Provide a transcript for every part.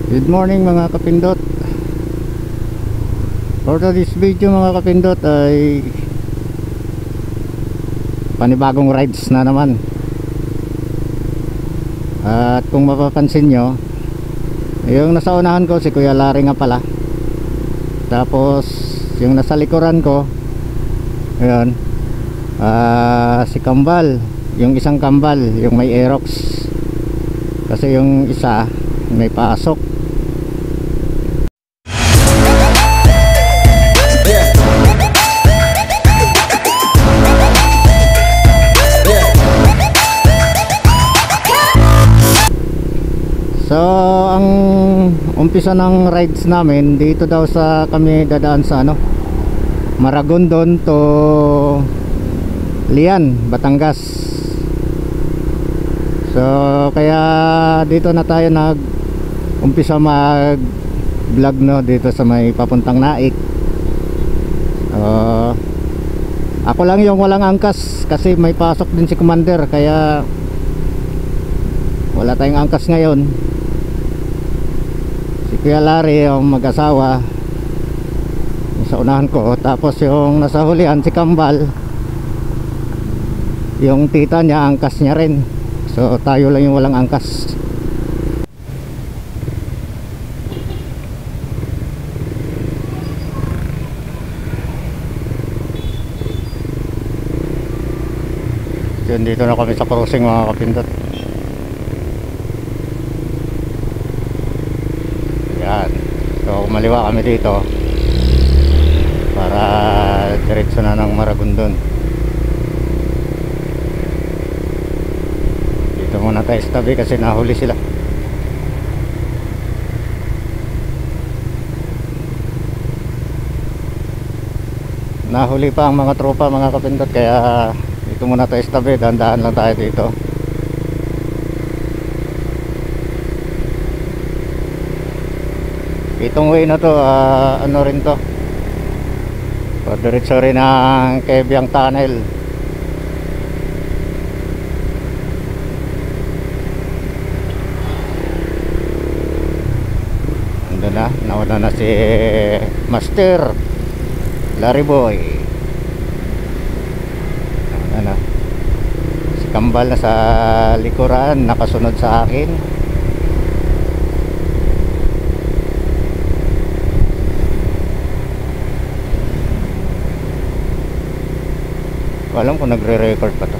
Good morning mga kapindot. For this video mga kapindot ay panibagong rides na naman. At kung mapapansin nyo, yung nasa unahan ko si Kuya Larry nga pala. Tapos yung nasa likuran ko, ayun, si Kambal, yung isang Kambal, yung may Aerox. Kasi yung isa may pasok. So ang umpisa ng rides namin dito daw sa kami dadaan sa Maragondon to Lian, Batangas. So kaya dito na tayo nag umpisa mag vlog dito sa may papuntang Naik. Ako lang yung walang angkas kasi may pasok din si Commander, kaya wala tayong angkas ngayon. Si Kuya Larry yung mag-asawa sa unahan ko, tapos yung nasa hulihan si Kambal, yung tita niya angkas niya rin. So tayo lang yung walang angkas. Yun, dito na kami sa crossing mga kapindot. Yan. So kumaliwa kami dito para diretso na ng Maragondon. Dito muna tayo sa tabi kasi nahuli sila. Nahuli pa ang mga tropa mga kapindot, kaya dito muna tayo sa tabi, dahan-dahan lang tayo dito. Itong way na to, ano rin to, diretso rin ang Kebyang Tunnel. Andun na, nauna na si Master Larry Boy. Ano, si Kambal na sa likuran, nakasunod sa akin. Alam ko nagre-record pa to.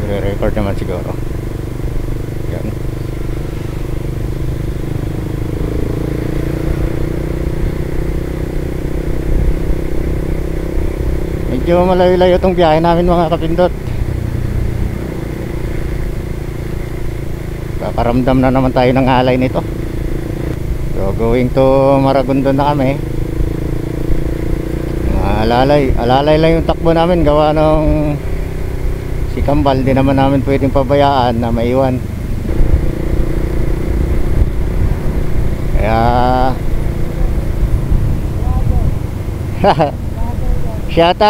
Nagre-record naman siguro. Yan. Medyo malayo-layo tong biyahe namin mga kapindot. Kakaramdam na naman tayo ng alay nito. So going to Maragondon na kami. Alalay lang yung takbo namin, gawa ng si Kambal. Di naman namin pwedeng pabayaan na maiwan. Kaya shout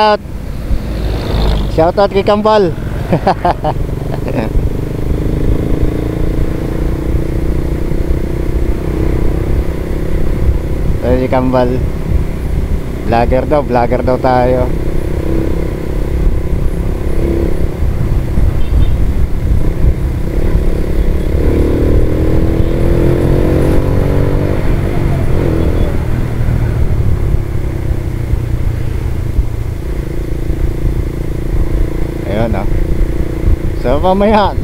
out kay Kambal. Si Kambal vlogger daw tayo. Ayun so mamaya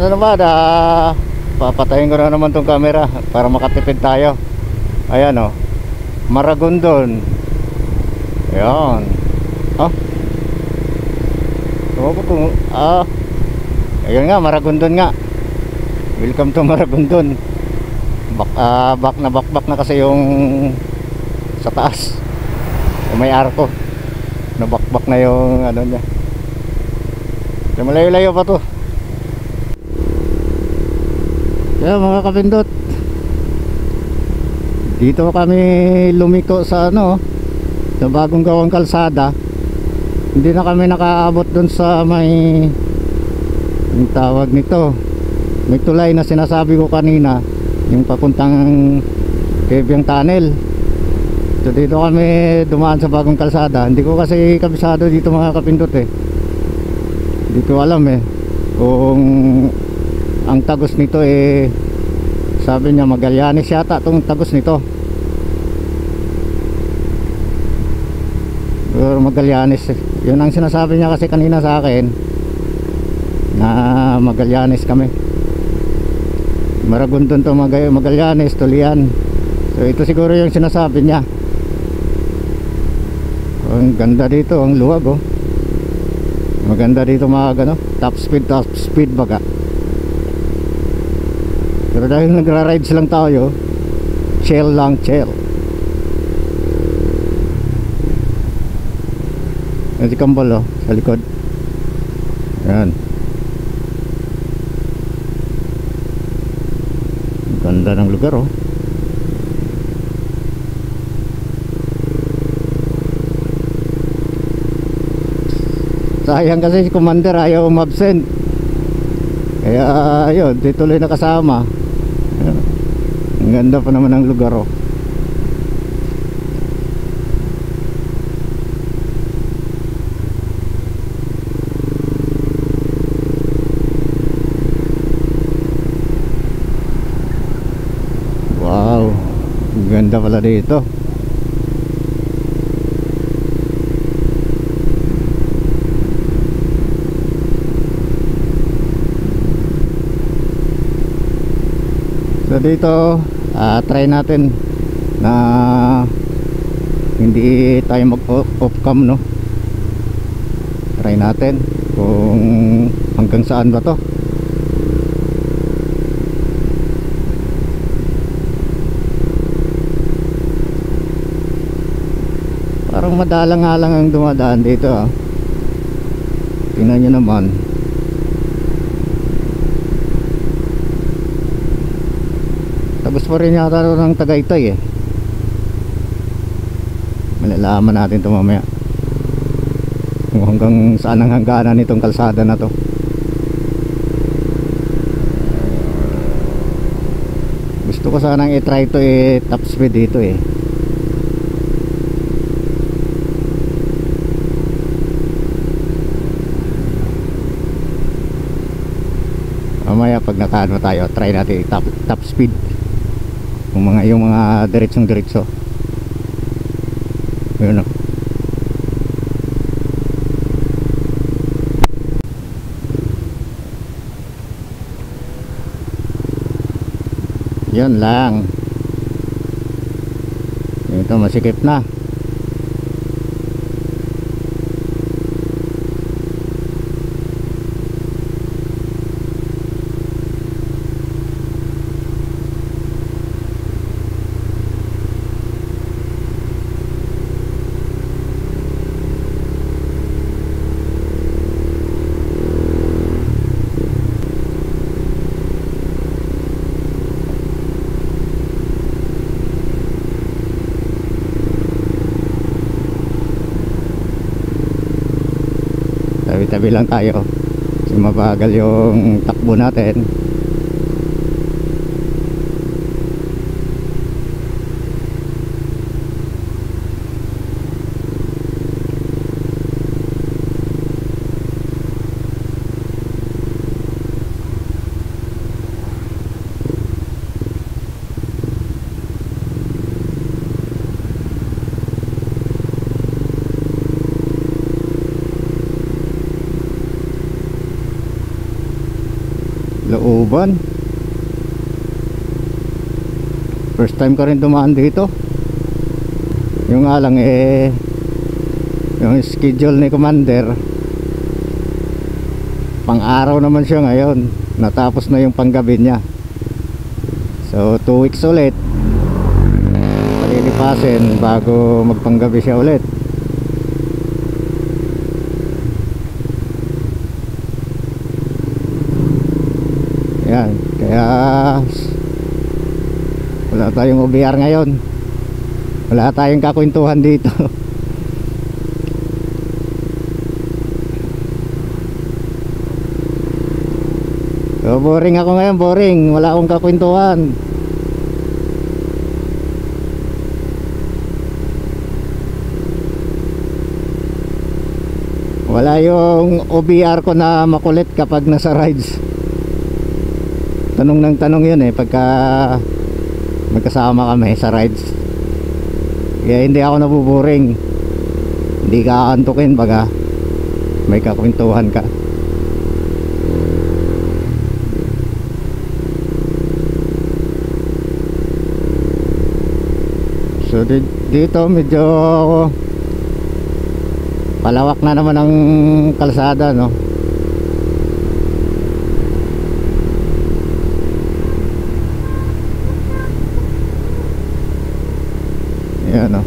papatayin ko na naman tong camera para makatipid tayo. Ayan Maragondon. Ayan. Ayun nga, Maragondon nga. Welcome to Maragondon. Back na kasi yung sa taas. Yung may arko. Nabakbak na yung niya. So, malayo-layo pa to. Kaya mga kapindot, Dito kami lumiko sa ano, sa bagong gawang kalsada. Hindi na kami nakaabot dun sa may, yung tawag nito, may tulay na sinasabi ko kanina, yung papuntang Kebyang Tunnel. So dito kami dumaan sa bagong kalsada. Hindi ko kasi kabisado dito mga kapindot eh. Hindi ko alam eh kung ang tagos nito eh, sabi niya Magallanes yata itong tagos nito. Pero Magallanes eh. Yun ang sinasabi niya kasi kanina sa akin, na Magallanes kami. Maragondon to Magallanes, Tulian. So ito siguro yung sinasabi niya. Ang ganda dito, ang luwag oh. Maganda dito mga ano, top speed baga. Pero dahil nagra-rides lang tayo, chill lang, chill. Yan si Kambal oh, sa likod. Yan. Ganda ng lugar oh. Sayang kasi si Commander ayaw umabsent. Kaya ayun, tuloy na kasama. Ayan. Ang ganda pa naman ng lugar oh. Wow, ang ganda pala dito. So dito try natin na hindi tayo mag off cam no. Try natin kung hanggang saan ba to. Parang madalang nga lang ang dumadaan dito ah. Tingnan nyo naman. Tapos pa rin yata ng Tagaytay eh. Malalaman natin ito mamaya kung hanggang saan ang hangganan nitong kalsada na to. Gusto ko sanang i-try to eh, top speed dito eh. Mamaya pag nakaano tayo, try natin top speed. Yung mga diretsong diretso. Ayun oh. Yan lang. Ito masikip na. Tabi-tabi lang tayo kasi mabagal yung takbo natin. Looban. First time ko rin dumaan dito. Yung nga lang eh, yung schedule ni Commander pang araw naman siya ngayon. Natapos na yung panggabi niya. So 2 weeks ulit palilipasin bago magpanggabi siya ulit. Yan, kaya Wala tayong OBR ngayon. Wala tayong kakwentuhan dito. So, boring ako ngayon, boring. Wala akong kakwentuhan. Wala yung OBR ko na makulit kapag nasa rides. Tanong ng tanong yun eh pagka magkasama kami sa rides. Kaya hindi ako nabuboring. Hindi ka aantukin baga may kakwentuhan ka. So dito medyo palawak na naman ang kalsada, no? Yan, no?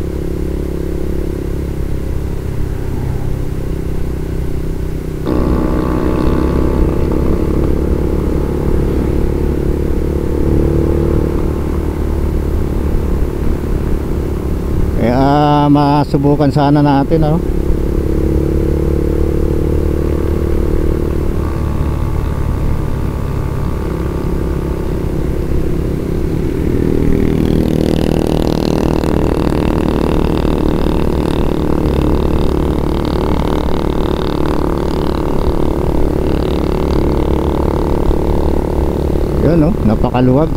Kaya masubukan sana natin, no? Yun, no? Napakaluwag.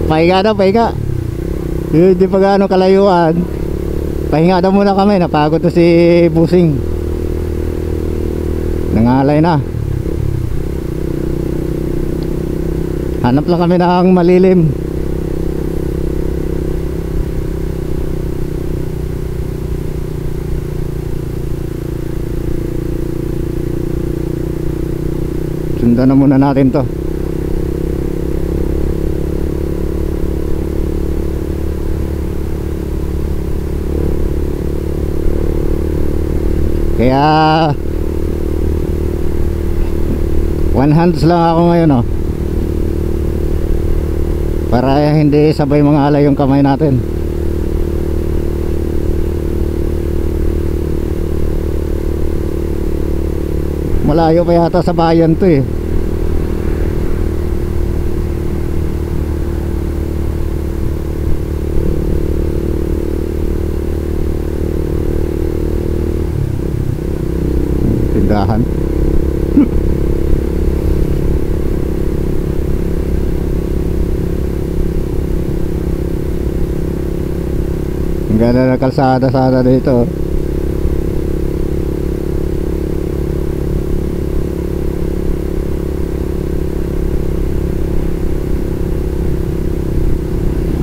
Pahinga na, pahinga. Hindi pa gaano kalayuan. Pahinga daw muna kami. Napagod to si Busing. Nangalay na. Hanap lang kami ng malilim. Sundan na muna natin to. Kaya one hands lang ako ngayon, oh. Para hindi sabay mga alay yung kamay natin. Malayo pa yata sa bayan to eh. Tindahan. Ang ganda na kalsada sana dito.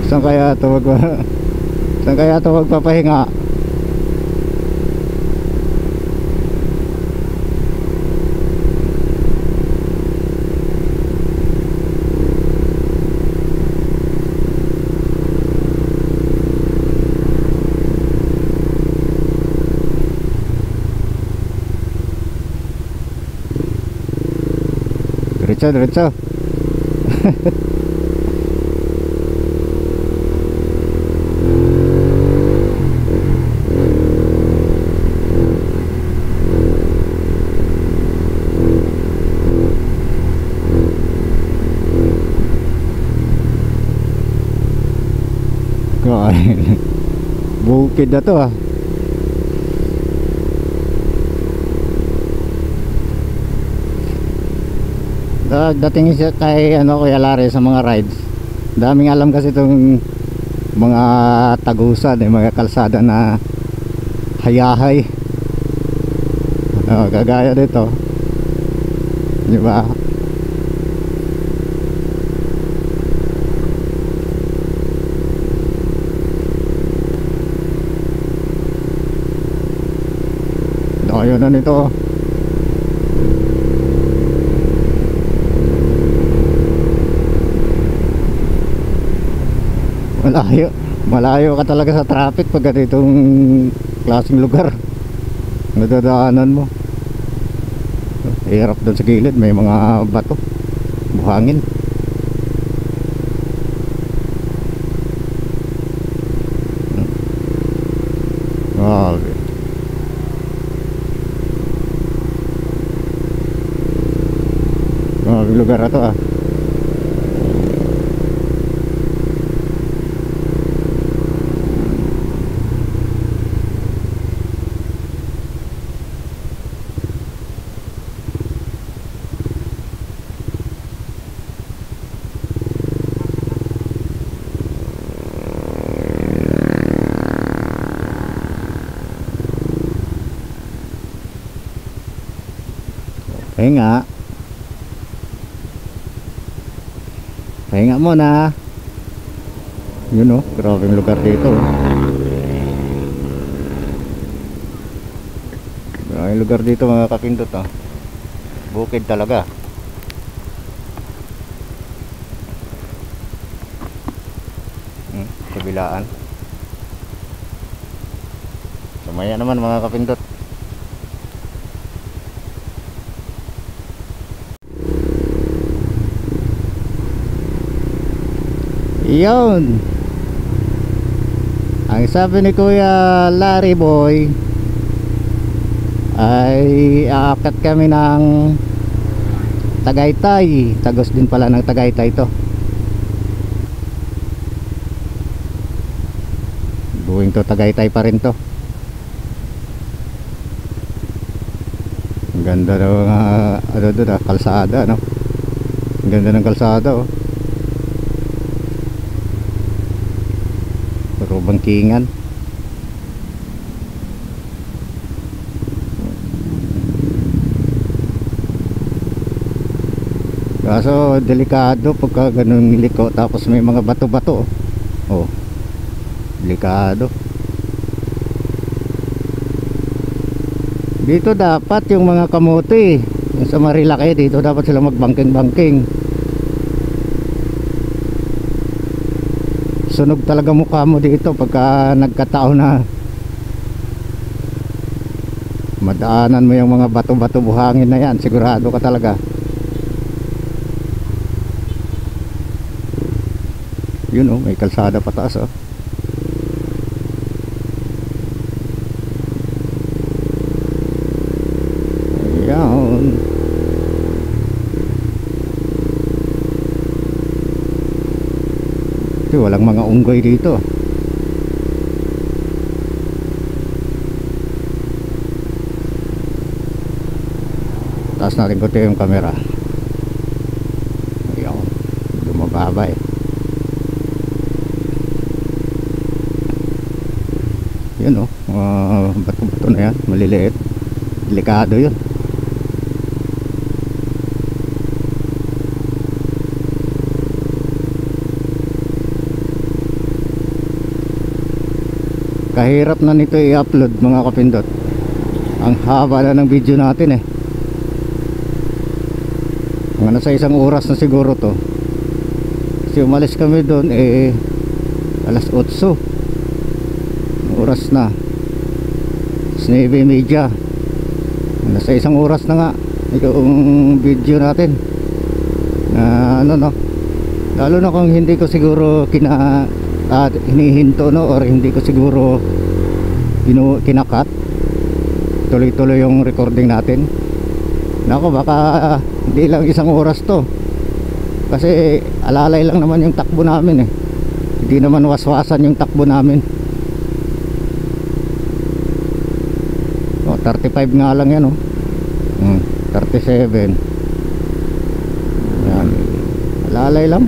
Saan kaya ito saan kaya ito magpapahinga? Diretso, diretso. Bukid na to, ah. Dating siya kay Kuya Larry sa mga rides. Daming alam kasi itong mga tagusan, mga kalsada na hayahay. Kagaya dito. Di ba? Ayaw na nito. Malayo. Malayo ka talaga sa traffic pag ganitong klaseng lugar. Nadadaanan mo. Hirap doon sa gilid, may mga bato, buhangin. Grabe. Grabe lugar na to ah. Pahinga. Pahinga muna. Yun oh, grabe yung lugar dito. Grabe yung lugar dito mga kapindot oh. Bukid talaga. Kabilaan. Sumaya naman mga kapindot. Yun. Ang sabi ni Kuya Larry Boy ay aakyat kami ng Tagaytay. Tagos din pala ng Tagaytay to. Buwing to Tagaytay pa rin to. Ang ganda ng kalsada no? Ang ganda ng kalsada oh. Puro bangkingan. Kaso delikado pagka ganun liko tapos may mga bato-bato oh. Delikado. Dito dapat yung mga kamote, yung sa Marilaki dito dapat sila magbangking-bangking. Sunog talaga mukha mo dito pagka nagkatao na madaanan mo yung mga bato-bato buhangin na yan, sigurado ka talaga. Yun oh, may kalsada pataas oh. Ayan. Walang mga unggoy dito. Taas natin konti yung camera. Ayan, lumababa eh. Yun oh, bato-bato na yan, maliliit. Delikado yun. Kahirap na nito i-upload mga kapindot. Ang haba na ng video natin eh. Mga nasa 1 oras na siguro to. Kasi umalis kami doon eh alas 8 oras na. 9:30. Nasa 1 oras na nga yung video natin na ano no. Lalo na kung hindi ko siguro hinihinto no, or hindi ko siguro kinakat, tuloy-tuloy yung recording natin. Nako, baka hindi lang 1 oras to, kasi alalay lang naman yung takbo namin eh. Hindi naman waswasan yung takbo namin. 35 nga lang yan 37 yan, alalay lang.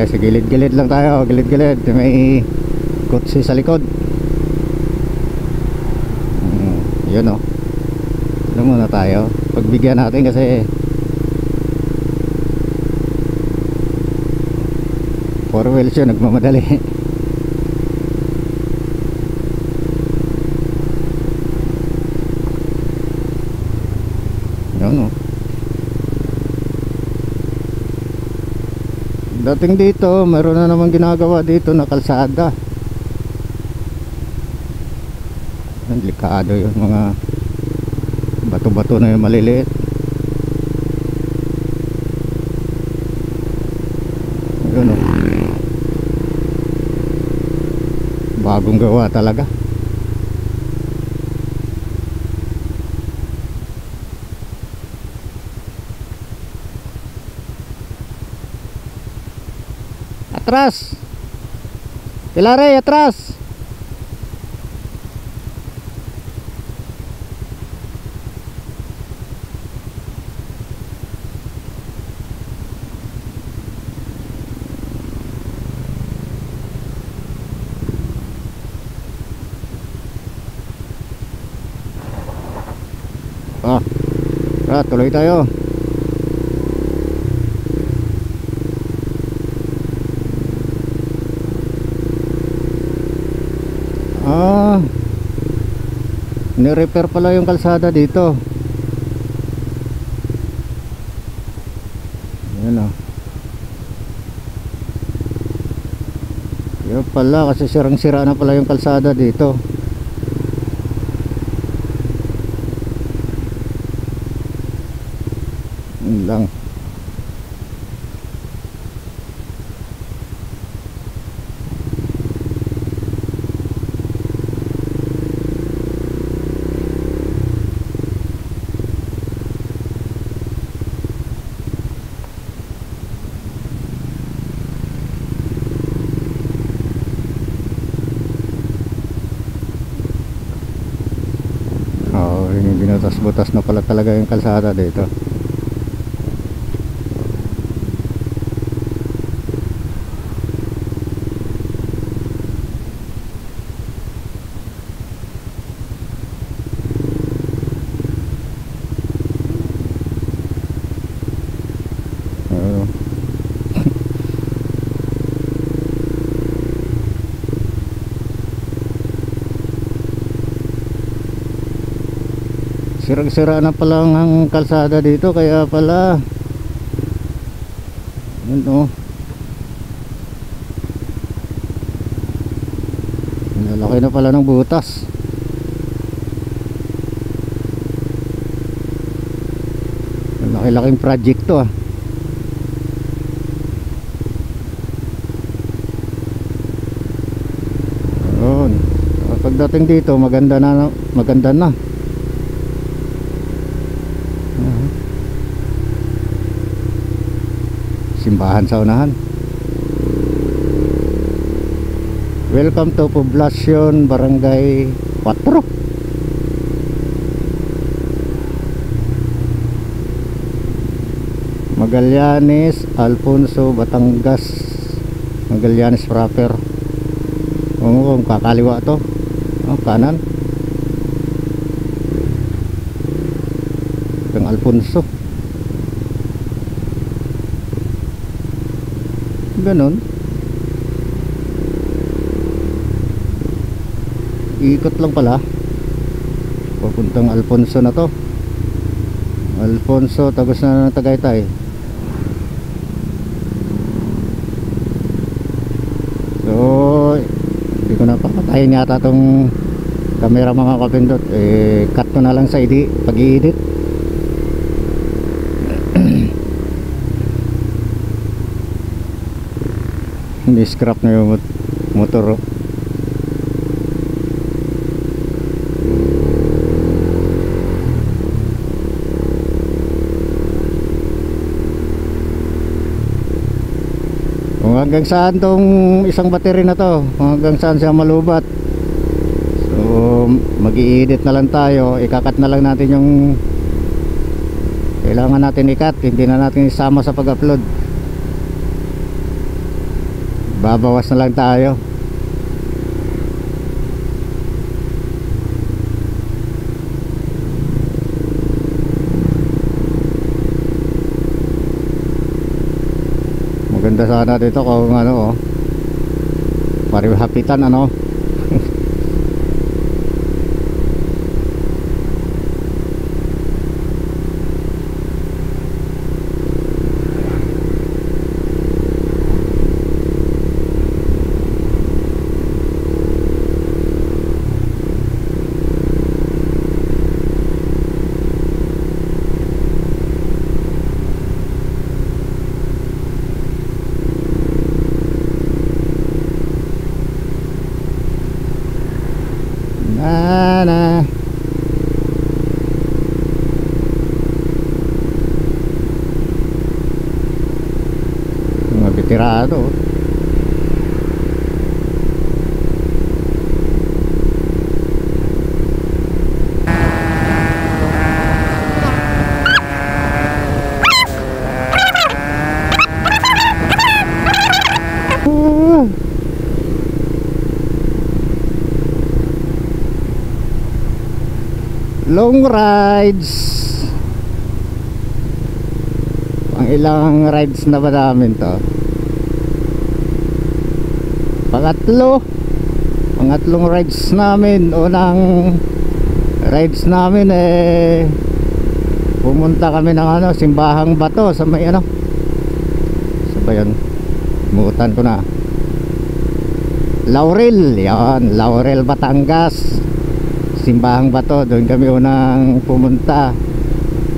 Sa gilid-gilid lang tayo, gilid-gilid. May kotse sa likod. Yun o. Ano muna tayo? Pagbigyan natin kasi 4 wheels yun, nagmamadali. Yun o. Dating dito, meron na naman ginagawa dito na kalsada. Delikado yung mga bato-bato na yung maliliit. Yun o. Bagong gawa talaga. Atras! Pilare, atras! Tuloy tayo. Ni-repair pala yung kalsada dito. Yan o. Yan pala, kasi sirang-sira na pala yung kalsada dito. Yun lang. Binutas-butas na pala talaga yung kalsada dito. Sirang-sira na pala ang kalsada dito, kaya pala ano, nalaki na pala ng butas. Laki-laking project to ah. Yun. Pagdating dito maganda na. Simbahan sa unahan. Welcome to Poblacion Barangay 4. Magallanes, Alfonso, Batangas. Magallanes proper. Kung kakaliwa to, kanan. Itong Alfonso. Ganon. Ikot lang pala. Papuntang Alfonso na to. Alfonso, tagos na ng Tagaytay. So, hindi ko na papatayin yata tong camera mga kapindot. Cut ko na lang sa pag-i-edit. Ni-scrap na yung motor. Kung hanggang saan tong isang battery na to, kung hanggang saan siya malubat, so mag-i-edit na lang tayo. Ikakat na lang natin yung kailangan natin ikat, hindi na natin isama sa pag-upload. babawas na lang tayo. Maganda sana dito kung ano, parihapitan ano. Na mga bitirado. Long rides. Pang ilang rides na ba namin to? Pangatlong rides namin. Unang rides namin pumunta kami ng ano, Simbahang Bato sa may ano, sa ba yun? Mutan ko na. Laurel, yan, Laurel, Batangas. Simbahang Bato, doon kami unang pumunta.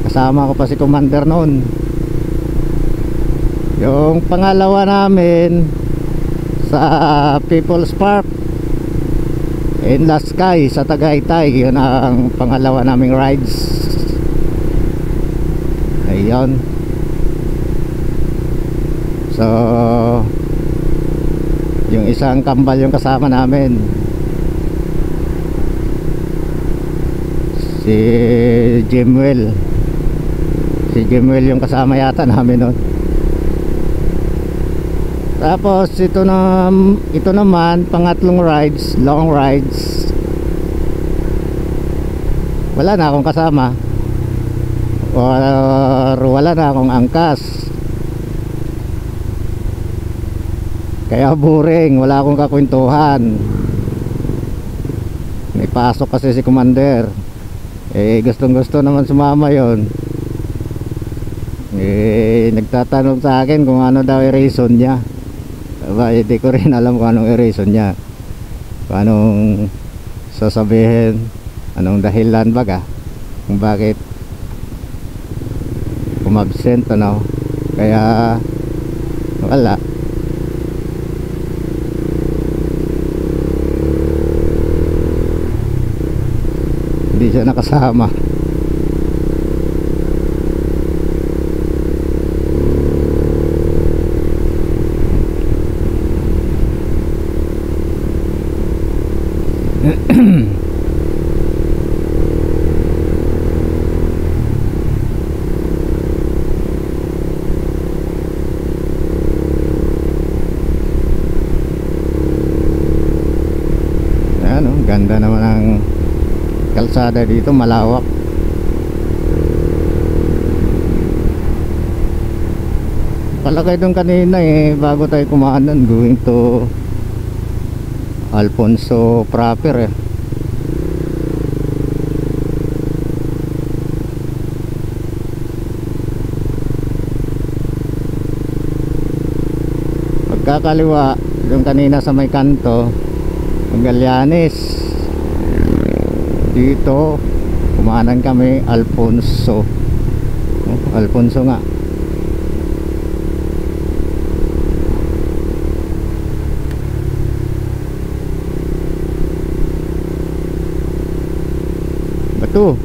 Kasama ko pa si Commander noon. Yung pangalawa namin sa People's Park in the Sky sa Tagaytay, yun ang pangalawa naming rides. Ayun. So yung isang kambal yung kasama namin, si Jimwell yung kasama yata namin nun. Tapos ito naman pangatlong rides, long rides, wala na akong kasama or wala na akong angkas, kaya boring, wala akong kakwentuhan. May pasok kasi si Commander, gustong gusto naman sumama yon. Nagtatanong sa akin kung ano daw yung reason niya. Hindi ko rin alam kung anong reason niya, kung anong sasabihin, anong dahilan baga kung bakit umabsent ano. Kaya wala. Hindi siya nakasama. Ano, ganda naman ang kalsada dito, malawak. Palagay doon kanina bago tayo kumanan, going to Alfonso proper pagkakaliwa doon kanina sa may kanto Magallanes. Dito kumanan kami Alfonso. Alfonso nga. Bato.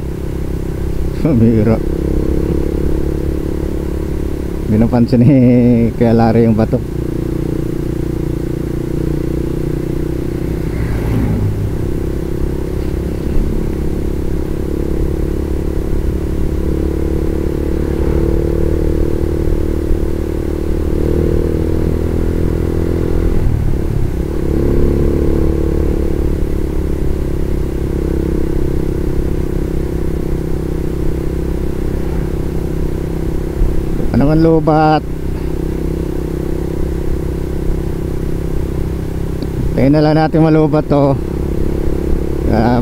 Mira. Binapansin ni Kuya Larry yung bato. Ano man lubat. Tayo na lang natin malubat to.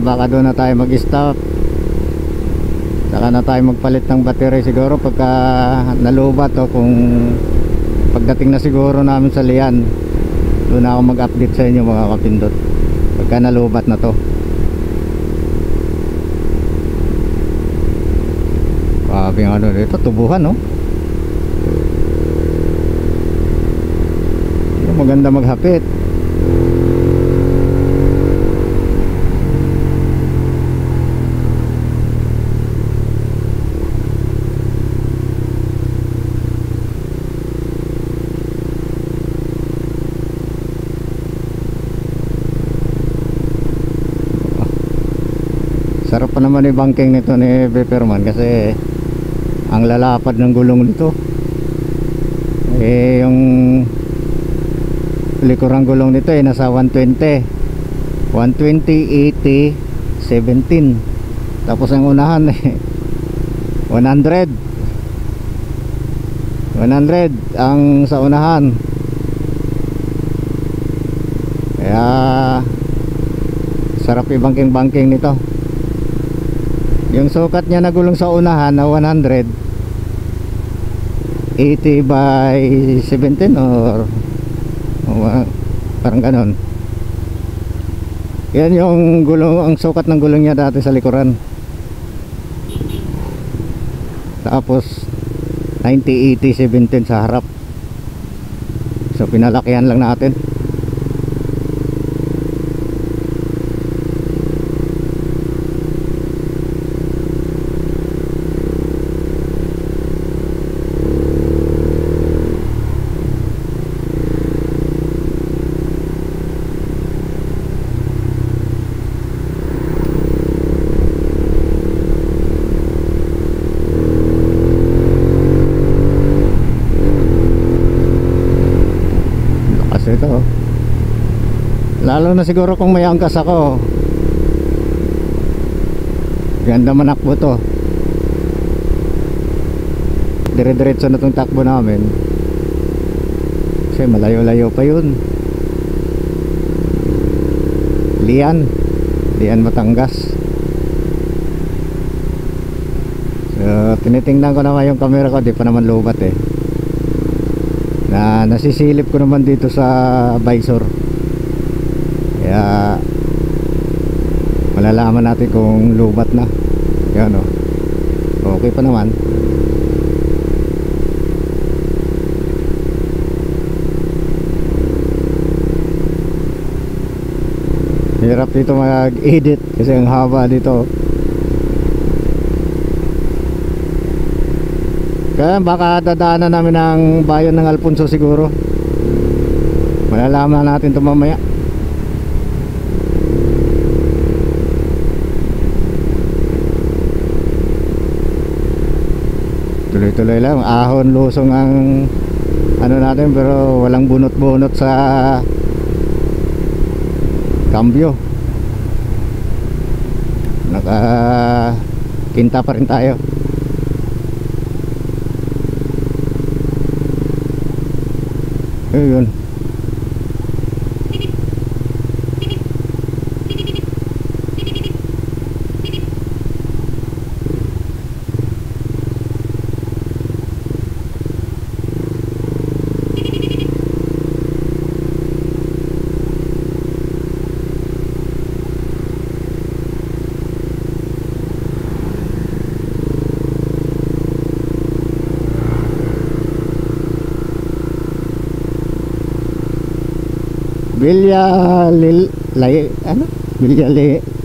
Baka doon na tayo mag-stop. Saka na tayo magpalit ng battery siguro pagka nalubat o kung pagdating na siguro namin sa Lian. Doon na ako mag-update sa inyo mga kapindot pagka nalubat na to. Grabe ang ano dito, tubuhan no. Maganda maghapit. Sarap pa naman yung banking nito ni Pepperman kasi ang lalapad ng gulong nito. Eh yung likurang gulong nito eh nasa 120, 80, 17. Tapos ang unahan eh 100 ang sa unahan. Kaya sarap yung banking nito. Yung sukat niya na gulong sa unahan na 100, 80 by 17 or parang ganon. Yan yung gulong, ang sukat ng gulong niya dati sa likuran. Tapos 90, 80, 17 sa harap. So pinalakihan lang natin. Ito lalo na siguro kung may angkas ako, ganda manakbo to. Dire-diretso na itong takbo namin kasi malayo-layo pa yun. Lian Batangas. So tinitingnan ko naman yung camera ko, di pa naman lubat eh. Nasisilip ko naman dito sa visor. Kaya malalaman natin kung lubat na. Yan o. Okay pa naman. Hirap dito mag-edit kasi ang haba dito. Kaya baka dadaanan namin ng bayan ng Alfonso siguro. Malalaman natin ito mamaya. Tuloy-tuloy lang. Ahon lusong ang ano natin, pero walang bunot-bunot sa cambio. Naka-kinta pa rin tayo. Ayun.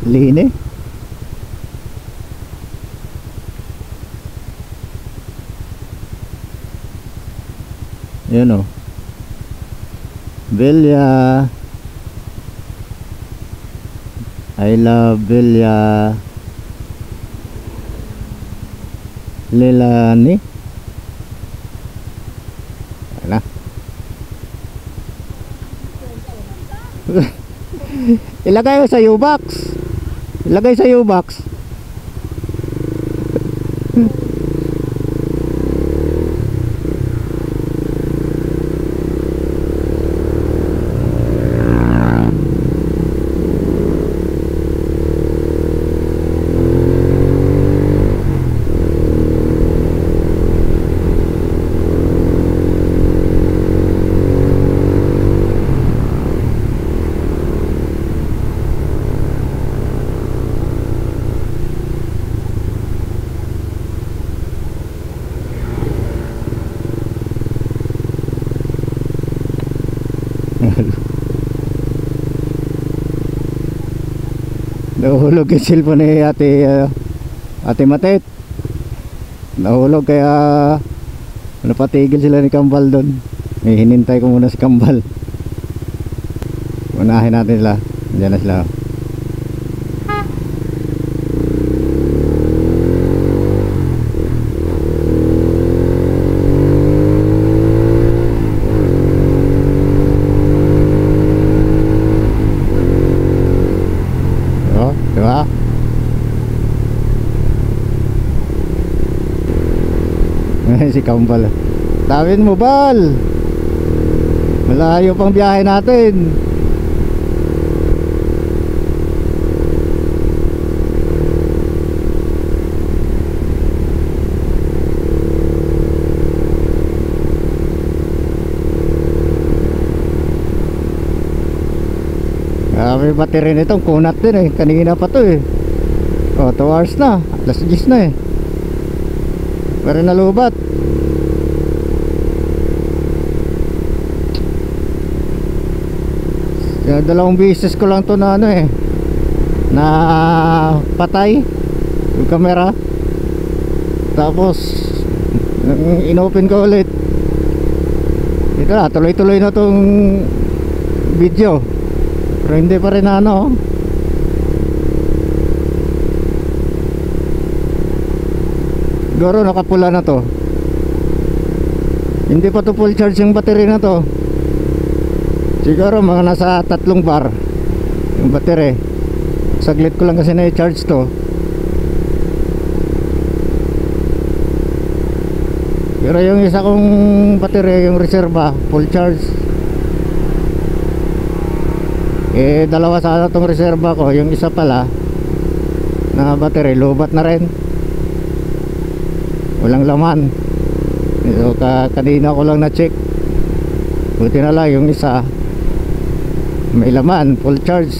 Line. Yan o. Villa. I love Villa Lilani. Ano? Ilagay sa U-box. Ilagay sa U-box. Nahulog yung cellphone ni ate Matet. Nahulog kaya napatigil sila ni Kambal doon. Hinintay ko muna si Kambal. Unahin natin sila. Diyan na sila. Oh, diba? Si Kambal. Tawin mo, Bal. Malayo pang biyahe natin. May battery nitong kunat din eh. Kanina pa to eh. Oh, 2 hours na. Alas 10 na eh. Pero nalubat. Kaya 2 beses ko lang to na ano eh, na patay yung camera. Tapos inopen ko ulit. Ito na, tuloy-tuloy na tong video. Pero hindi pa rin ano. Siguro nakapula na to. Hindi pa to full charge yung battery na to. Siguro mga nasa 3 bar yung battery. Saglit ko lang kasi na-charge to. Pero yung isa kong battery, yung reserva, full charge. Eh, 2 sana tong reserva ko. Yung isa pala na battery, lubat na rin. Walang laman. So, kanina ko lang na-check. Buti na lang yung isa may laman, full charge.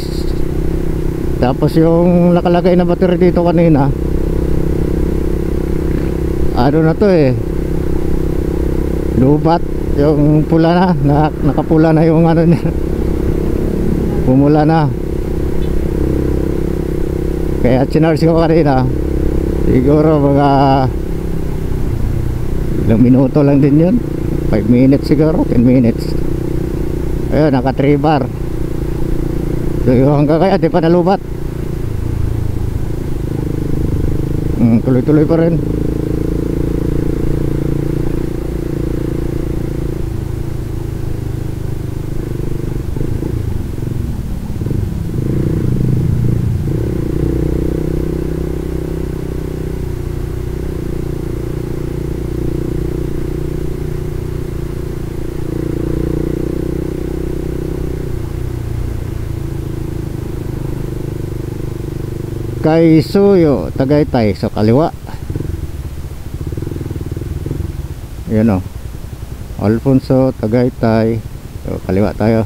Tapos yung nakalagay na battery dito kanina, ano na to eh, lubat. Yung pula na, nakapula na yung ano niya. Pumula na. Kaya chinarge ko kanina. Siguro mga ilang minuto lang din yun, 5 minutes siguro, 10 minutes. Ayun, naka 3 bar. So hanggang kaya di pa nalubat. Tuloy-tuloy pa rin. Kay Suyo, Tagaytay, so kaliwa. Yan o, Alfonso, Tagaytay, so kaliwa tayo.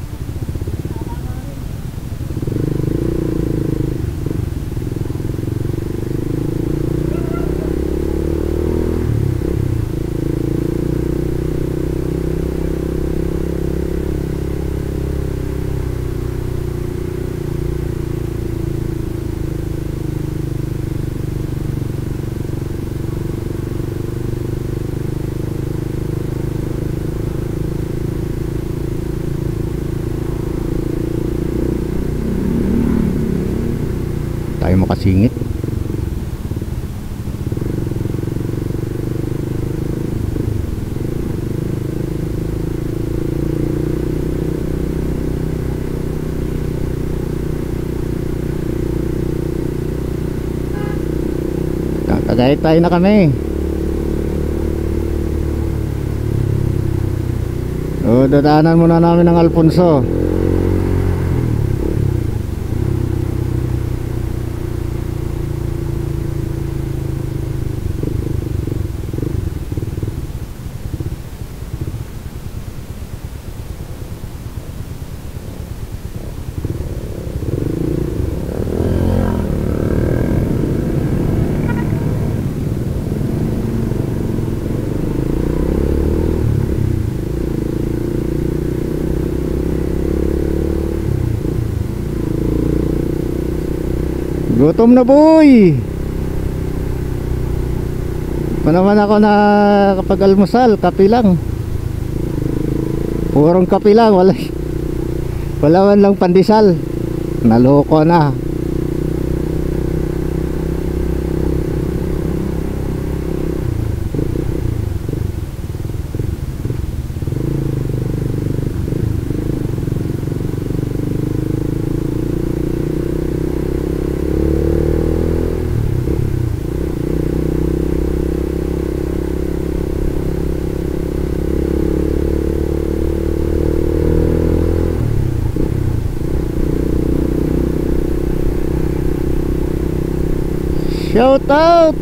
Tayo makasingit. Tagaytay na kami. O, dadaanan muna namin ng Alfonso. Gutom na boy. Pa naman ako na kapag almusal, kape lang. Purong kape lang, wala man lang pandesal. Naloko na. Shout out.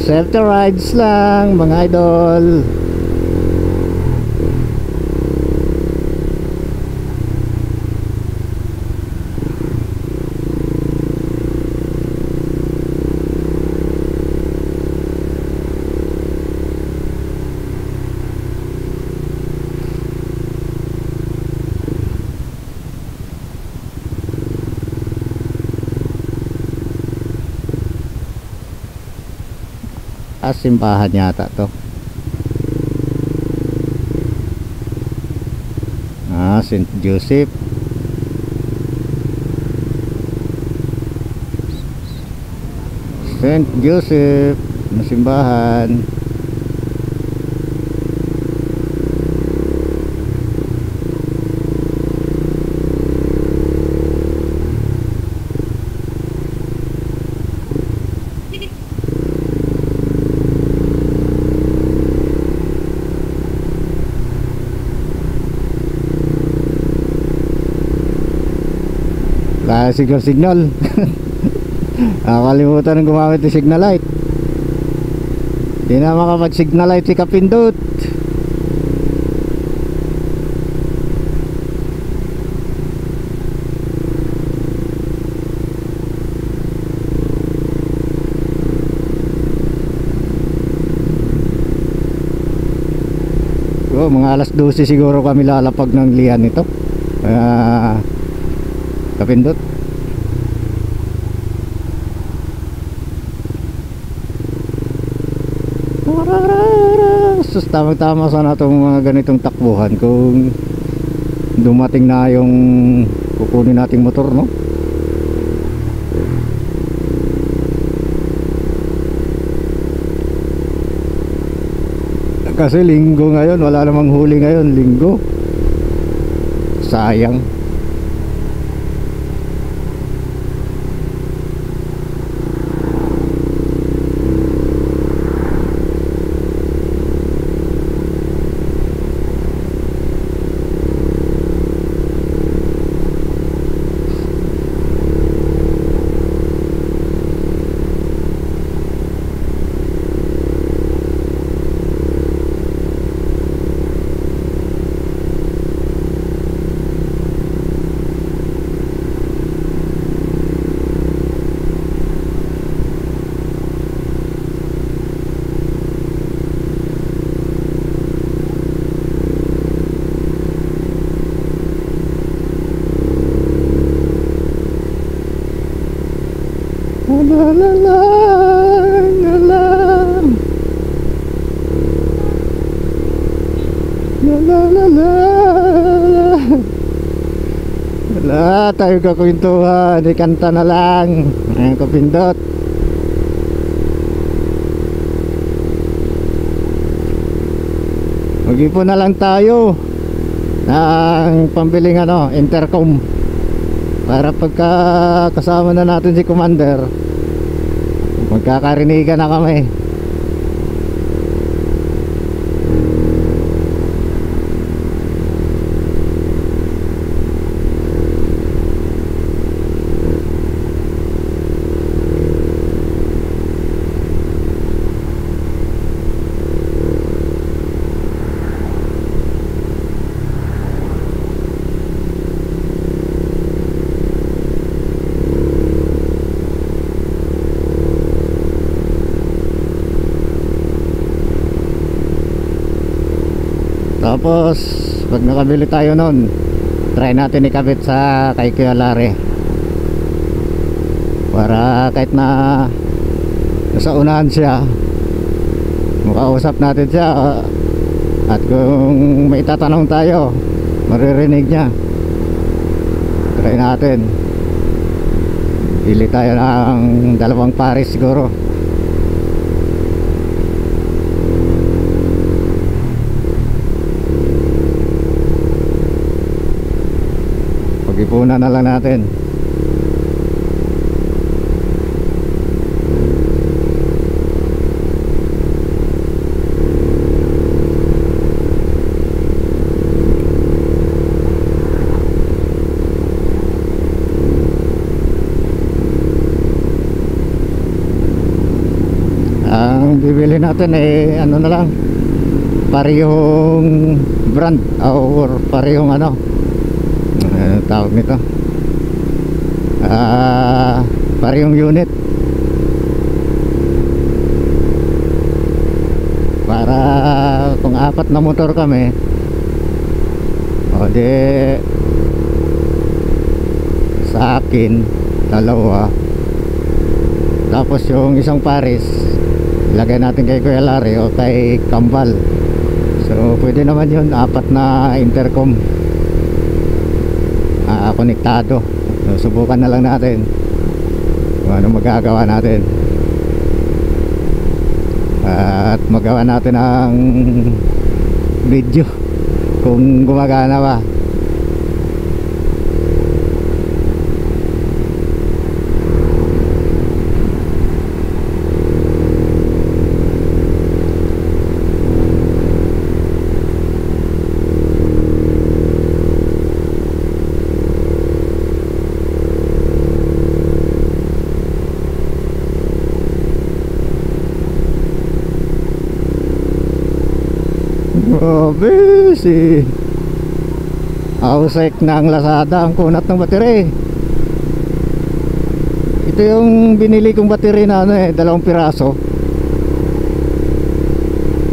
Safety rides lang mga idol. Simbahan yata to. St. Joseph. St. Joseph na simbahan. Signal nakakalimutan ng gumamit ng signal light. Di na makapag signal light si Kapindot. Mga alas 12 siguro kami lalapag ng lian nito. Kapindot. Sus, tamang-tama sana itong mga ganitong takbuhan kung dumating na yung kukunin nating motor, no? Kasi linggo ngayon, wala namang huli ngayon, linggo. Sayang. La la la la la la la la. Wala tayo kakwentuhan, di kanta na lang. Ayan, Kapindot. Mag-ipon na lang tayo ng pambiling intercom para pagka kasama na natin si Commander, magkakarinigan na kami. Tapos pag nakabili tayo nun, try natin ikabit sa kay Kuya Larry, para kahit na nasa unahan siya, makausap natin siya, at kung may tatanong tayo, maririnig niya. Try natin. Pili tayo ng 2 pares siguro. Pag-ipunan na lang natin. Ang bibili natin ano na lang, parehong brand or parehong ano tawag nito, parehong unit, para kung 4 na motor kami, o di sa akin 2, tapos yung isang pares ilagay natin kay Kuya Larry o kay Kambal. So pwede naman yun, 4 na intercom konektado. So, subukan na lang natin kung ano magagawa natin, at magawa natin ang video kung gumagana ba. Grabe, si Ausek ng Lazada ang kunat ng battery. Ito yung binili kong battery na 2 piraso.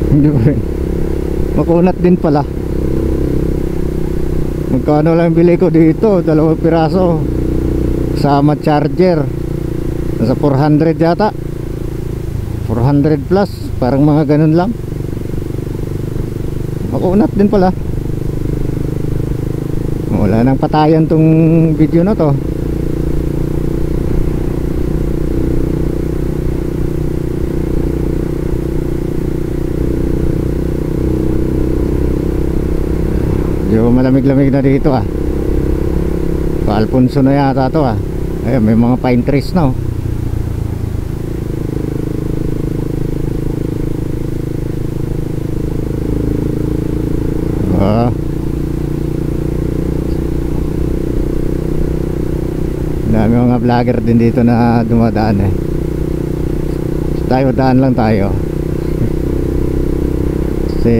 Hindi ba rin makunat din pala. Magkano lang bili ko dito, 2 piraso sama charger, nasa 400 yata, 400 plus, parang mga ganun lang. Makunat din pala. Wala nang patayan tong video na to. Medyo malamig-lamig na dito Pa Alfonso na yata to Ayun, may mga pine trees na dami mga vlogger din dito na dumadaan tayo daan lang tayo kasi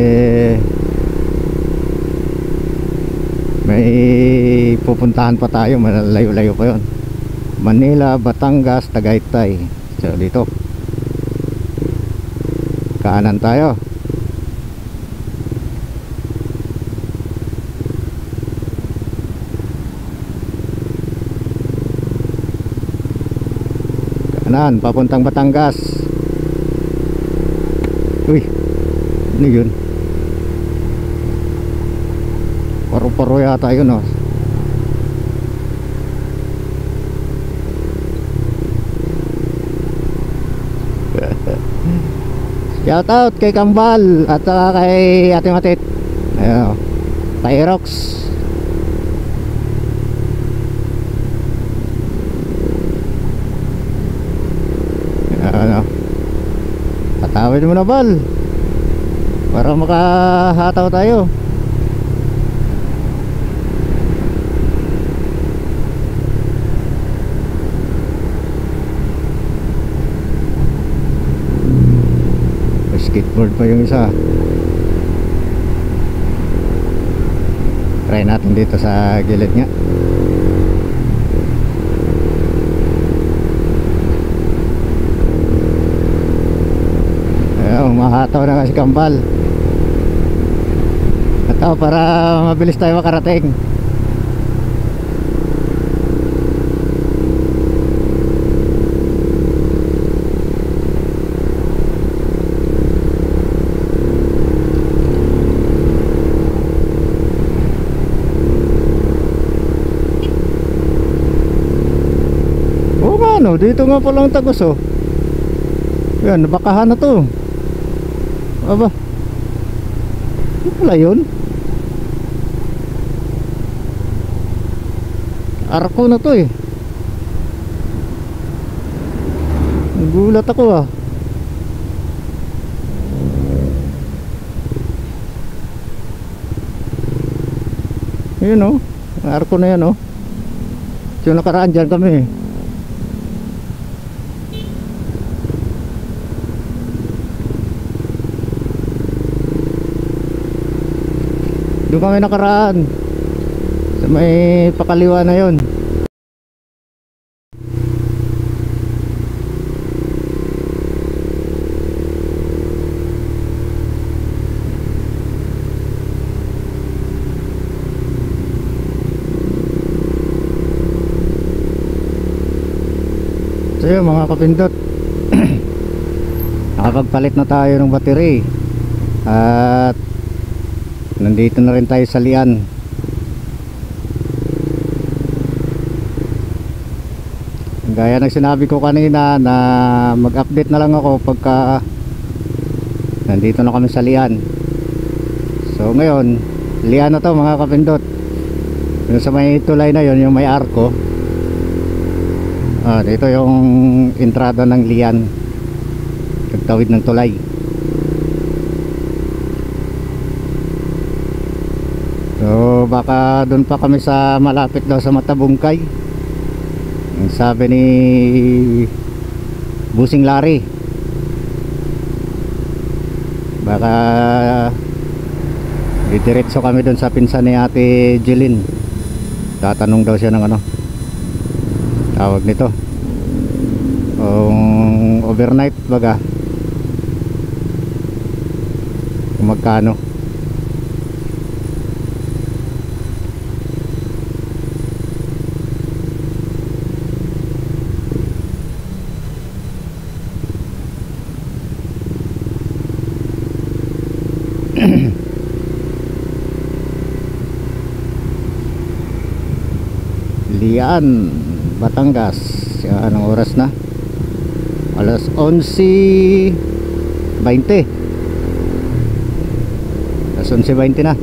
may pupuntahan pa tayo, malayo-layo pa yon. Manila, Batangas, Tagaytay. So dito kanan tayo. Kanan, papuntang Batangas. Uy, ano yun? Paro-paro yata yun Shout out kay Kambal at kay Ate Matit. Ayun, Tyrox. Patawid mo na, Bal, para makahataw tayo. Skateboard pa yung isa. Try natin dito sa gilid nga. Ayun, mahataw na kasi Kambal. Para mabilis tayo makarating. Oo nga no, dito nga palang Tagos oh. Yan, nabakahan na to. Aba, ano pala yun? Arko na to eh. Nagulat ako ah. Yun oh, arko na yan oh. So nakaraan dyan kami. Doon kami nakaraan sa may pakaliwa na yon. So yun mga kapindot, nakapagpalit na tayo ng battery at nandito na rin tayo sa Lian. Gaya ng sinabi ko kanina na mag-update na lang ako pagka nandito na kami sa Lian. So ngayon, Lian na to mga kapindot. Yung sa may tulay na yon, yung may arko. Dito yung entrada ng Lian, pagtawid ng tulay. So baka doon pa kami sa malapit daw sa Matabungkay. Ang sabi ni Busing Larry, baka didiretso kami doon sa pinsan ni Ate Jeline. Tatanong daw siya ng ano tawag nito, overnight baga, kung magkano. Lian, Batangas. Anong oras na? Alas 11:20. Alas 11:20 na.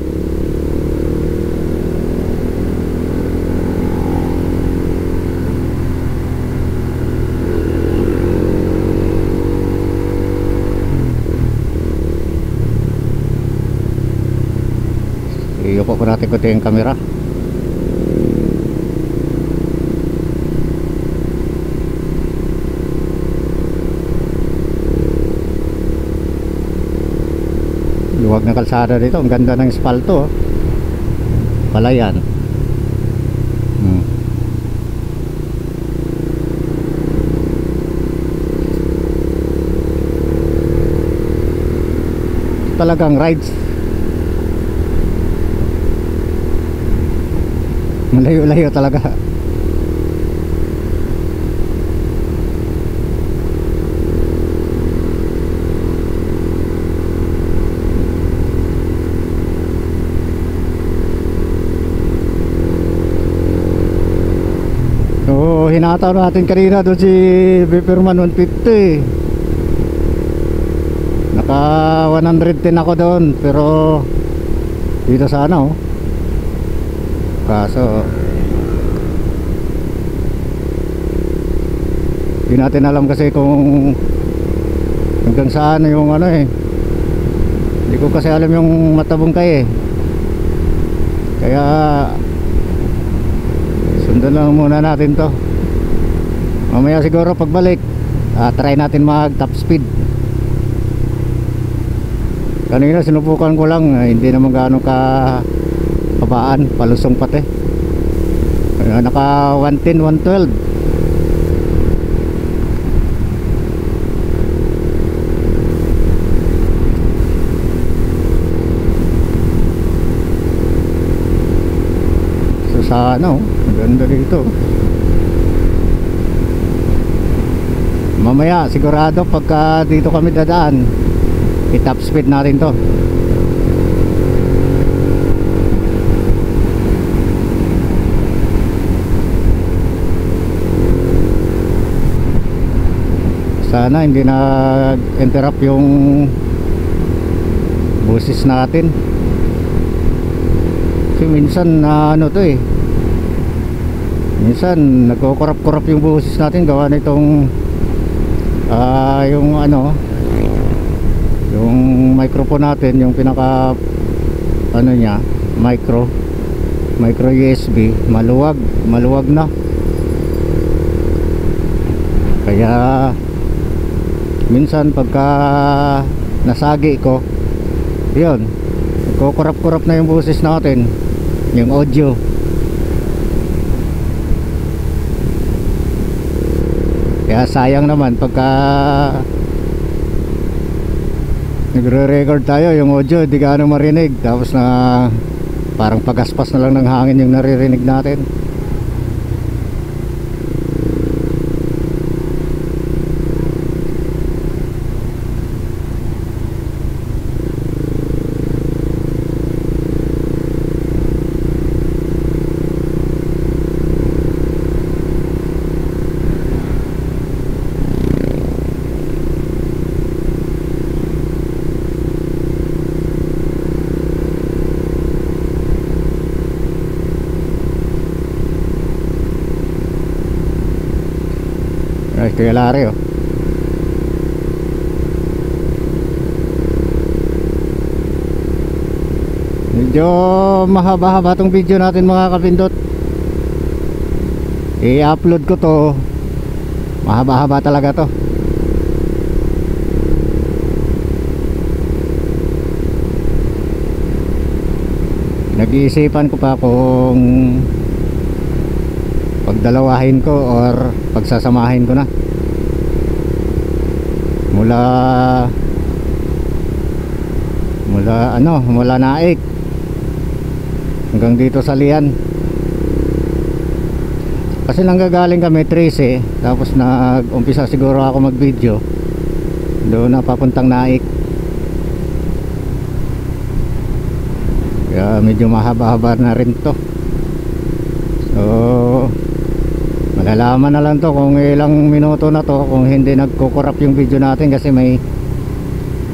Iyuko ko natin ko yung camera. Luwag na kalsada dito, ang ganda ng espalto oh. Palayan. Talagang rides, malayo-layo talaga. So hinataw natin kanina doon si Beperman 150. Naka 110 ako doon, pero dito sana oh. Kaso hindi natin alam kasi kung hanggang saan yung ano eh. Hindi ko kasi alam yung Matabungkay eh. Kaya sundan lang muna natin to. Mamaya siguro pagbalik try natin mag top speed. Kanina sinubukan ko lang, hindi naman gaano ka kabaan, palusong pati. Naka 110, 112. Sana, oh. Ang ganda dito. Mamaya sigurado pagka dito kami dadaan, i-top speed natin to. Sana hindi nag-interrupt yung boses natin. Kasi minsan ano to eh, minsan nagko-corrupt yung boses natin gawa nitong yung ano, yung microphone natin, yung pinaka ano niya, micro USB, maluwag na, kaya minsan pagka nasagi ko yun, nagko-corrupt na yung boses natin, yung audio. Kaya sayang naman pagka nagre-record tayo, yung audio di gaano marinig, tapos na parang pagaspas na lang ng hangin yung naririnig natin. Ay, Kuya Larry, oh. Medyo mahaba-haba tong video natin mga kapindot. I-upload ko to, mahaba-haba talaga to. Nag-iisipan ko pa kung pagdalawahin ko or pagsasamahin ko na mula Naik hanggang dito sa Lian, kasi nanggagaling kami 13, tapos nag-umpisa siguro ako mag video doon na papuntang Naik, kaya medyo mahaba-haba na rin to. So malalaman na lang to kung ilang minuto na to kung hindi nagko-corrupt yung video natin, kasi may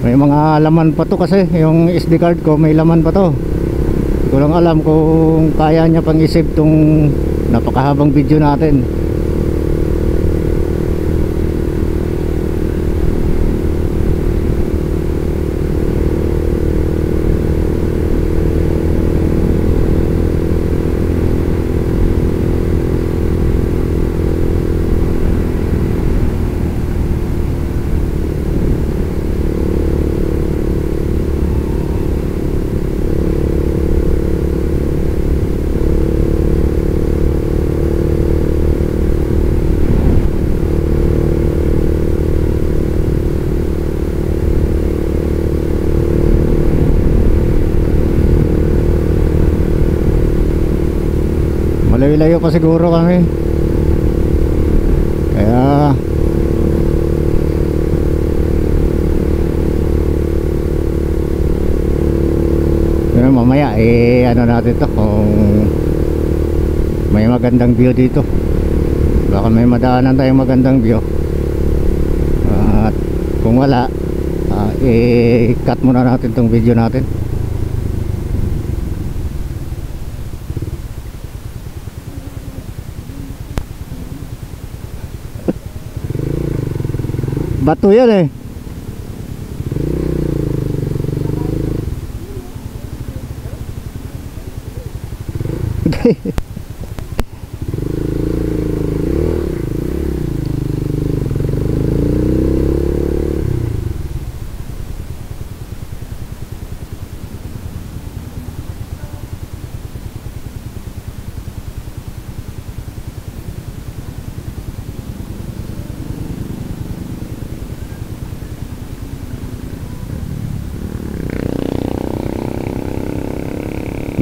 mga laman pa to, kasi yung SD card ko may laman pa to. Hindi ko lang alam kung kaya niya pang i-save tong napakahabang video natin. Malayo-layo pa siguro kami, kaya yun, mamaya ano natin to kung may magandang view dito. Baka may madaanan tayong magandang view, at kung wala i-cut muna natin tong video natin. Bato yan eh.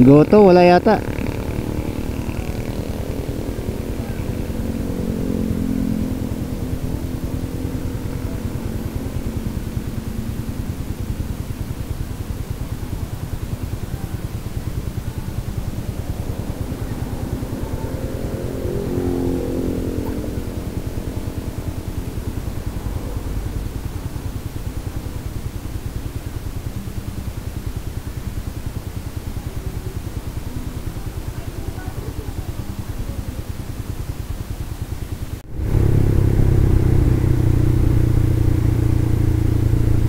Goto, wala yata.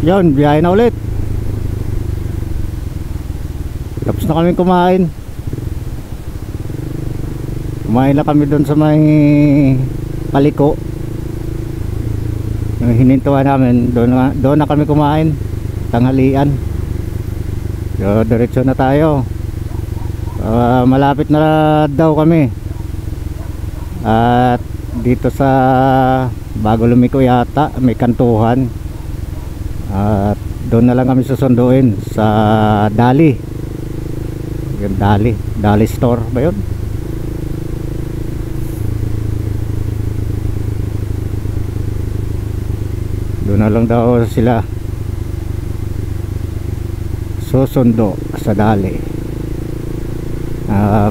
Yun, biyahe na ulit. Tapos na kami kumain. Kumain na kami doon sa may paliko. Yung hinintuan namin, doon na kami kumain. Tanghalian. So, diretso na tayo. Malapit na daw kami. At dito sa bago lumiko yata may kantuhan. At doon na lang kami susunduin sa Dali. Yung Dali store ba yun? Doon na lang daw sila susundo sa Dali.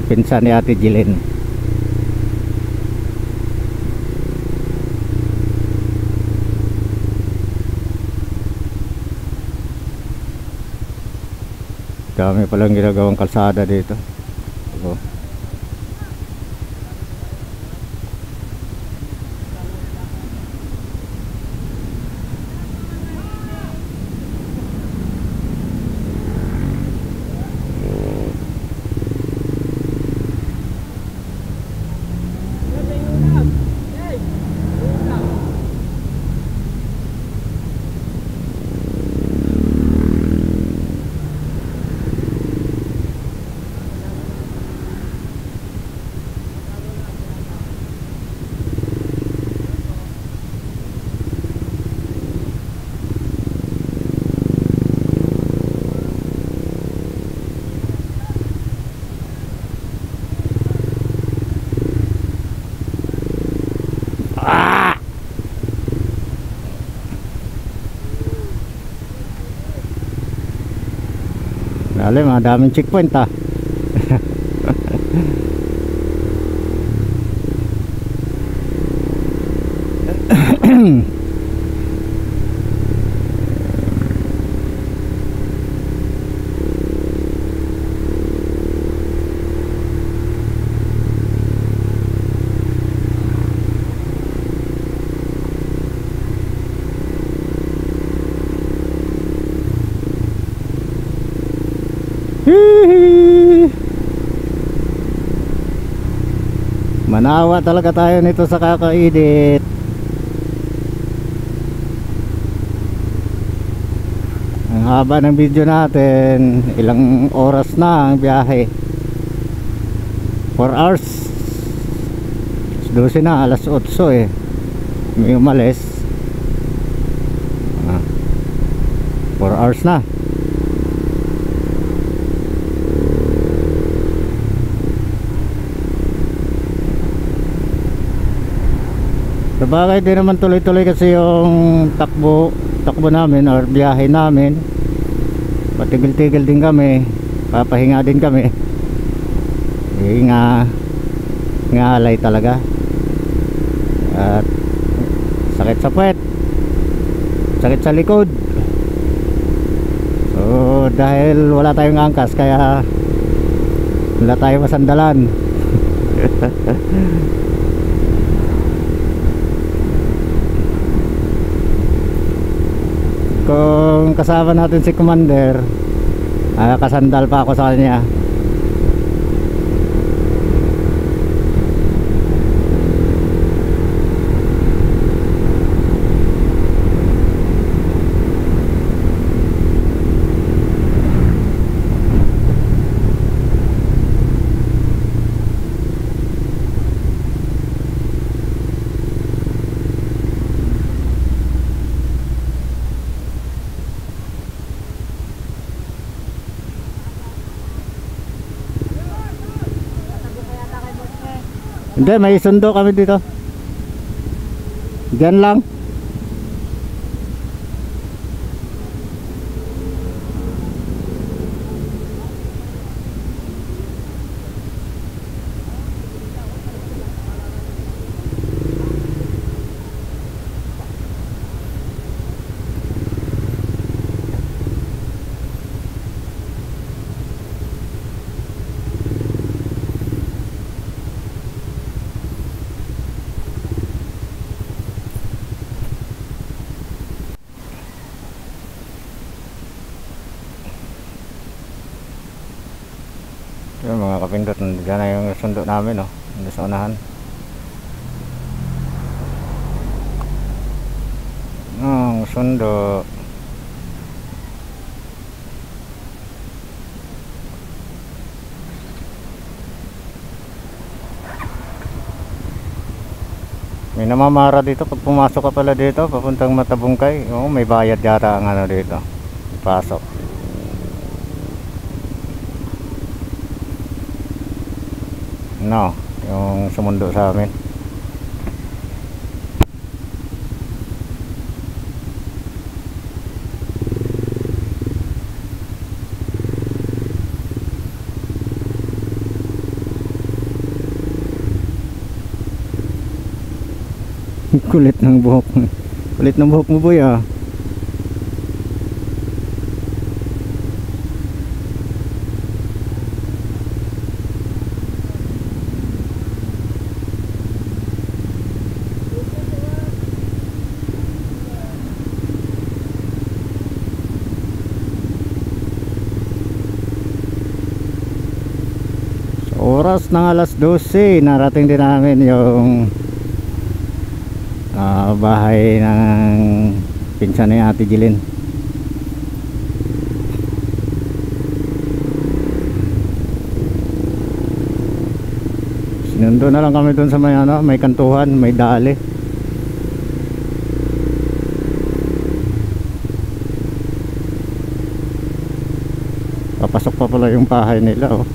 Pinsan ni Ate Jilin. Dami palang ginagawang kalsada dito. So, dali, madaming checkpoint ah. Manawa talaga tayo nito sa kakaedit. Ang haba ng video natin. Ilang oras na ang biyahe? 4 hours. 12 na, alas 8 eh. May umalis. 4 hours na. Sabagay din naman tuloy-tuloy kasi yung takbo namin or biyahe namin. Patigil-tigil din kami, papahinga din kami. Ngalay talaga. At sakit sa puwet, sakit sa likod. So dahil wala tayong angkas, kaya wala tayong masandalan. Kung kasama natin si Commander, kasandal pa ako sa kanya. Hindi, may sundo kami dito. Diyan lang. Yung mga kapindot, dyan na yung sundo namin, oh. Nandun sa unahan. Ang sundo. May namamara dito pag pumasok ka pala dito papuntang Matabungkay. Oo, may bayad yata ang ano dito. Pasok. No, yung sumundo sa amin. Kulit ng buhok. Kulit ng buhok mo, boy, ah. Sa oras ng alas 12, narating din namin yung bahay ng pinsan ni Ate Jilin. Sinundo na lang kami dun sa may, ano, may kantuhan, may dali. Papasok pa pala yung bahay nila, oh.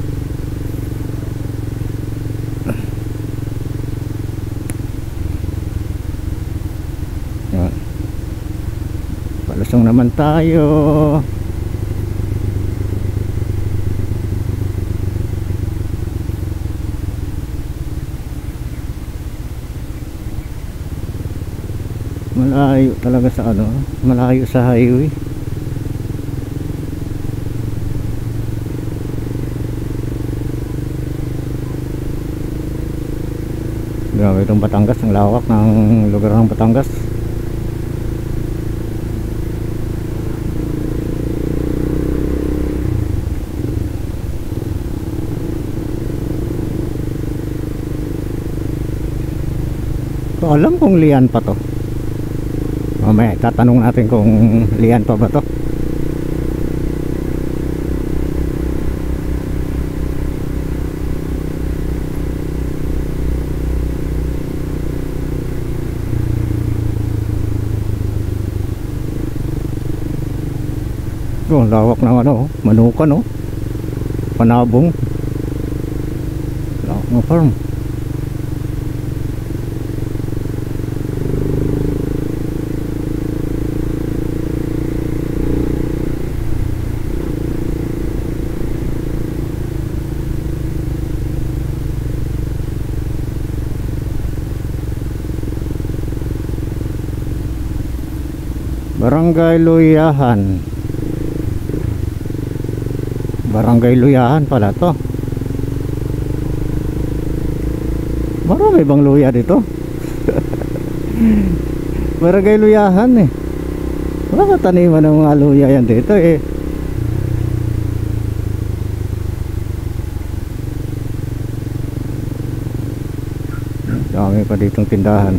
Palusong naman tayo. Malayo talaga sa ano, malayo sa highway. Grabe itong Batangas, ang lawak ng lugar ng Batangas. So, alam kong lian pa to. Mamaya tatanong natin kung lian pa ba to. So, lawak ng ano, Manukan, oh. Panabong. Lawak ng farm. Barangay Luyahan. Barangay Luyahan pala to. Marami bang luya dito? Barangay Luyahan, eh. Wala ka taniman ng mga luya yan dito, eh. Dami pa ditong tindahan.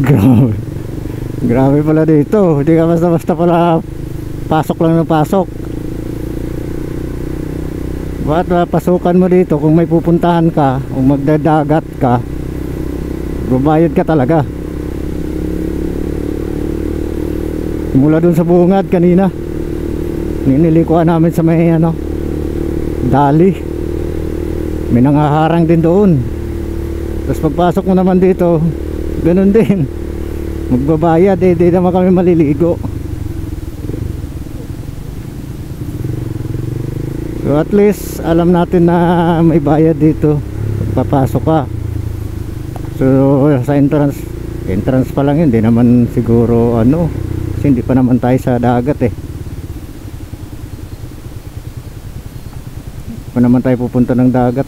Grabe. Grabe pala dito. Hindi ka basta-basta pala pasok lang ng pasok. Ba't pasukan mo dito kung may pupuntahan ka, kung magdadagat ka, babayad ka talaga. Mula dun sa bungad kanina, ninilikuan namin sa may ano, dali. May nangaharang din doon. Tapos pagpasok mo naman dito, ganun din. Magbabayad eh, di naman kami maliligo. So at least alam natin na may bayad dito pagpapasok ka. So sa entrance pa lang yun, di naman siguro ano, kasi hindi pa naman tayo sa dagat eh. Pa naman tayo pupunta ng dagat.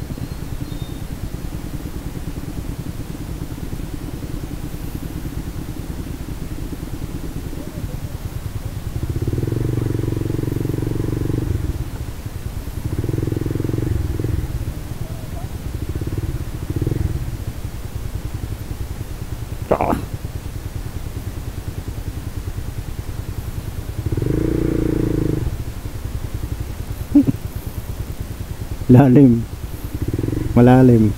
Lalim, malalim.